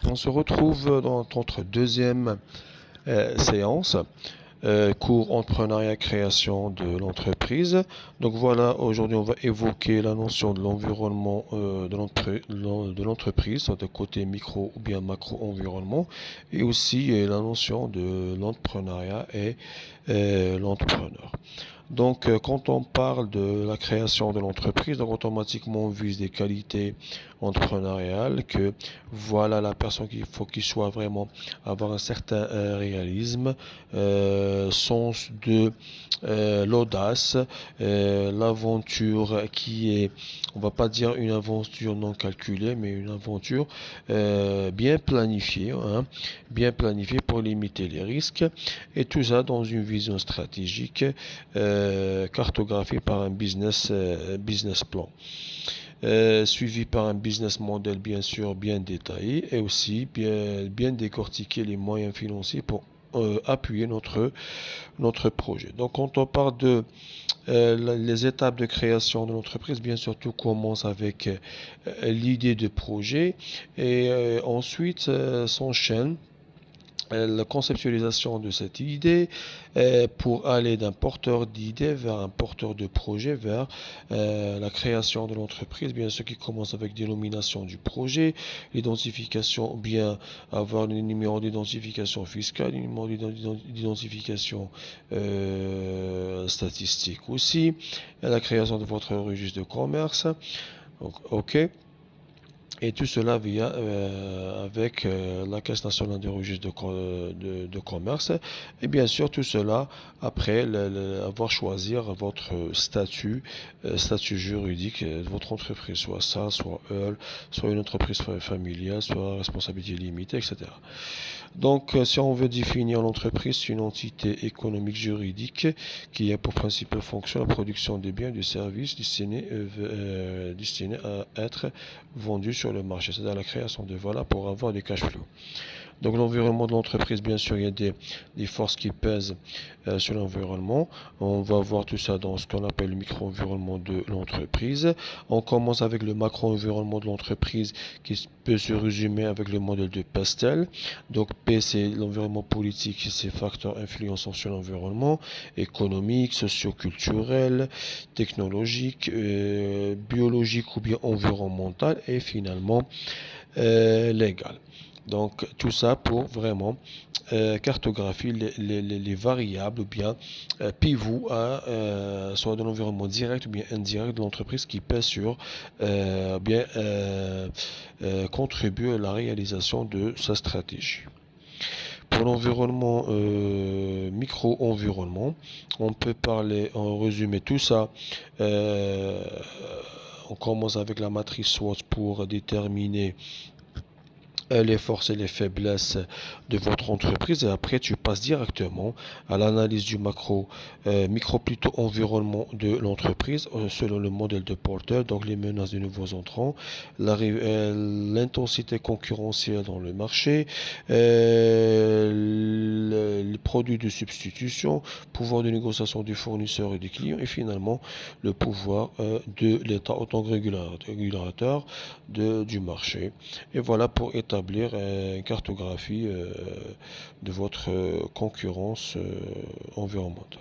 On se retrouve dans notre deuxième séance, cours entrepreneuriat création de l'entreprise. Donc voilà, aujourd'hui on va évoquer la notion de l'environnement de l'entreprise, soit de côté micro ou bien macro environnement, et aussi la notion de l'entrepreneuriat et l'entrepreneur. Donc, quand on parle de la création de l'entreprise, donc automatiquement on vise des qualités entrepreneuriales, que voilà la personne qu'il faut qu'il soit vraiment avoir un certain réalisme, sens de l'audace, l'aventure qui est, on va pas dire une aventure non calculée, mais une aventure bien planifiée, hein, bien planifiée pour limiter les risques, et tout ça dans une vision stratégique cartographié par un business plan, suivi par un business model bien sûr bien détaillé, et aussi bien décortiquer les moyens financiers pour appuyer notre projet. Donc quand on parle de les étapes de création de l'entreprise, bien sûr tout commence avec l'idée de projet, et ensuite s'enchaîne la conceptualisation de cette idée pour aller d'un porteur d'idée vers un porteur de projet, vers la création de l'entreprise. Bien sûr, qui commence avec dénomination du projet, l'identification, bien avoir le numéro d'identification fiscale, le numéro d'identification statistique aussi, la création de votre registre de commerce. Donc, OK. Et tout cela via avec la Caisse nationale de registre de commerce. Et bien sûr, tout cela après avoir choisir votre statut juridique de votre entreprise, soit ça, soit EUL, soit une entreprise familiale, soit responsabilité limitée, etc. Donc, si on veut définir l'entreprise, c'est une entité économique juridique qui a pour principale fonction la production des biens et des services destinés à être vendus sur le marché, c'est-à-dire la création de valeur pour avoir des cash flows. Donc l'environnement de l'entreprise, bien sûr, il y a des forces qui pèsent sur l'environnement. On va voir tout ça dans ce qu'on appelle le micro-environnement de l'entreprise. On commence avec le macro-environnement de l'entreprise qui peut se résumer avec le modèle de Pastel. Donc P, c'est l'environnement politique, c'est facteurs influençant sur l'environnement, économique, socio-culturel, technologique, biologique ou bien environnemental, et finalement légal. Donc tout ça pour vraiment cartographier les variables ou bien pivots soit de l'environnement direct ou bien indirect de l'entreprise qui pèsent sur bien contribuer à la réalisation de sa stratégie. Pour l'environnement micro-environnement, on peut parler en résumé tout ça. euh, on commence avec la matrice SWOT pour déterminer les forces et les faiblesses de votre entreprise, et après tu passes directement à l'analyse du micro plutôt environnement de l'entreprise selon le modèle de Porter, donc les menaces de nouveaux entrants, l'intensité concurrentielle dans le marché, les produits de substitution, pouvoir de négociation des fournisseurs et des clients, et finalement le pouvoir de l'État en tant que régulateur du marché. Et voilà pour établir une cartographie de votre concurrence environnementale.